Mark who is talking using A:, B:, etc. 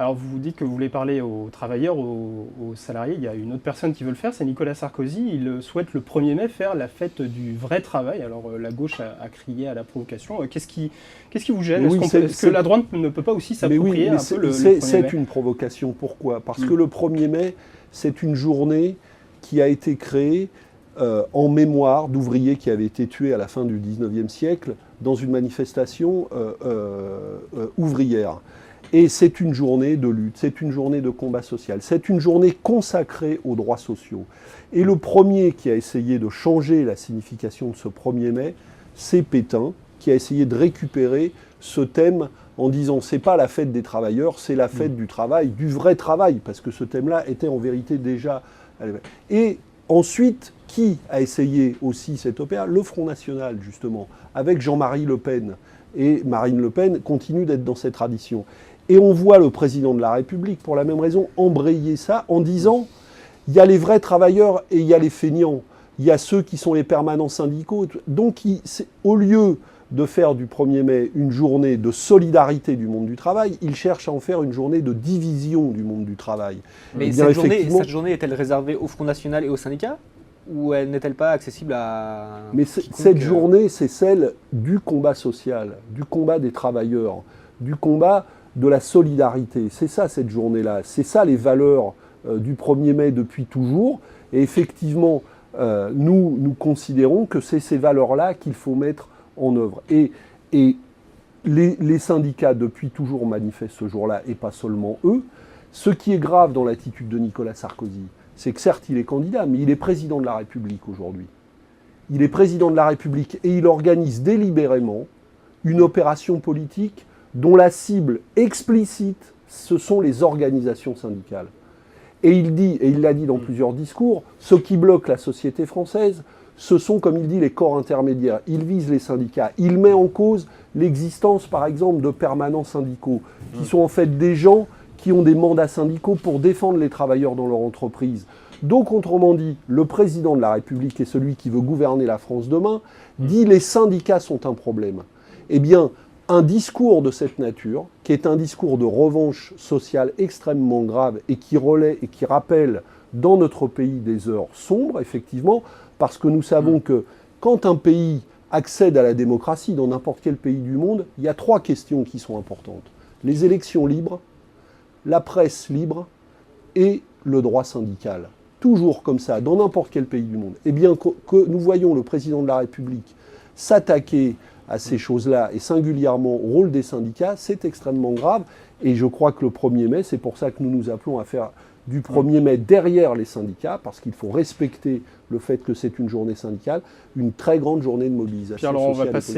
A: Alors vous vous dites que vous voulez parler aux travailleurs, aux salariés. Il y a une autre personne qui veut le faire, c'est Nicolas Sarkozy. Il souhaite le 1er mai faire la fête du vrai travail. Alors la gauche a crié à la provocation. Qu'est-ce qui vous gêne?
B: Oui,
A: Est-ce que la droite ne peut pas aussi s'approprier un peu le 1er mai?
B: C'est une provocation. Pourquoi? Parce que le 1er mai, c'est une journée qui a été créée en mémoire d'ouvriers qui avaient été tués à la fin du 19e siècle dans une manifestation ouvrière. Et c'est une journée de lutte, c'est une journée de combat social, c'est une journée consacrée aux droits sociaux. Et le premier qui a essayé de changer la signification de ce 1er mai, c'est Pétain, qui a essayé de récupérer ce thème en disant c'est pas la fête des travailleurs, c'est la fête du travail, du vrai travail, parce que ce thème-là était en vérité déjà... Et ensuite, qui a essayé aussi cette opéra? Le Front National, justement, avec Jean-Marie Le Pen. Et Marine Le Pen continue d'être dans cette tradition. Et on voit le président de la République, pour la même raison, embrayer ça en disant il y a les vrais travailleurs et il y a les feignants. Il y a ceux qui sont les permanents syndicaux. Donc, au lieu de faire du 1er mai une journée de solidarité du monde du travail, il cherche à en faire une journée de division du monde du travail.
C: Mais cette journée est-elle réservée au Front National et aux syndicats? Ou n'est-elle pas accessible à...
B: Mais cette journée, c'est celle du combat social, du combat des travailleurs, du combat de la solidarité. C'est ça, cette journée-là. C'est ça, les valeurs du 1er mai depuis toujours. Et effectivement, nous considérons que c'est ces valeurs-là qu'il faut mettre en œuvre. Et les syndicats, depuis toujours, manifestent ce jour-là, et pas seulement eux. Ce qui est grave dans l'attitude de Nicolas Sarkozy, c'est que certes, il est candidat, mais il est président de la République aujourd'hui. Il est président de la République et il organise délibérément une opération politique dont la cible explicite, ce sont les organisations syndicales. Et il dit, et il l'a dit dans plusieurs discours, ce qui bloque la société française, ce sont, comme il dit, les corps intermédiaires. Il vise les syndicats. Il met en cause l'existence, par exemple, de permanents syndicaux, qui sont en fait des gens qui ont des mandats syndicaux pour défendre les travailleurs dans leur entreprise. Donc, autrement dit, le président de la République et celui qui veut gouverner la France demain dit les syndicats sont un problème. Eh bien, un discours de cette nature, qui est un discours de revanche sociale extrêmement grave et qui relaie et qui rappelle dans notre pays des heures sombres, effectivement, parce que nous savons que quand un pays accède à la démocratie dans n'importe quel pays du monde, il y a 3 questions qui sont importantes. Les élections libres, la presse libre et le droit syndical. Toujours comme ça, dans n'importe quel pays du monde. Eh bien, que nous voyons le président de la République s'attaquer à ces choses-là, et singulièrement au rôle des syndicats, c'est extrêmement grave. Et je crois que le 1er mai, c'est pour ça que nous nous appelons à faire du 1er mai derrière les syndicats, parce qu'il faut respecter le fait que c'est une journée syndicale, une très grande journée de mobilisation
A: Puis alors, on va
B: sociale et
A: passer
B: politique.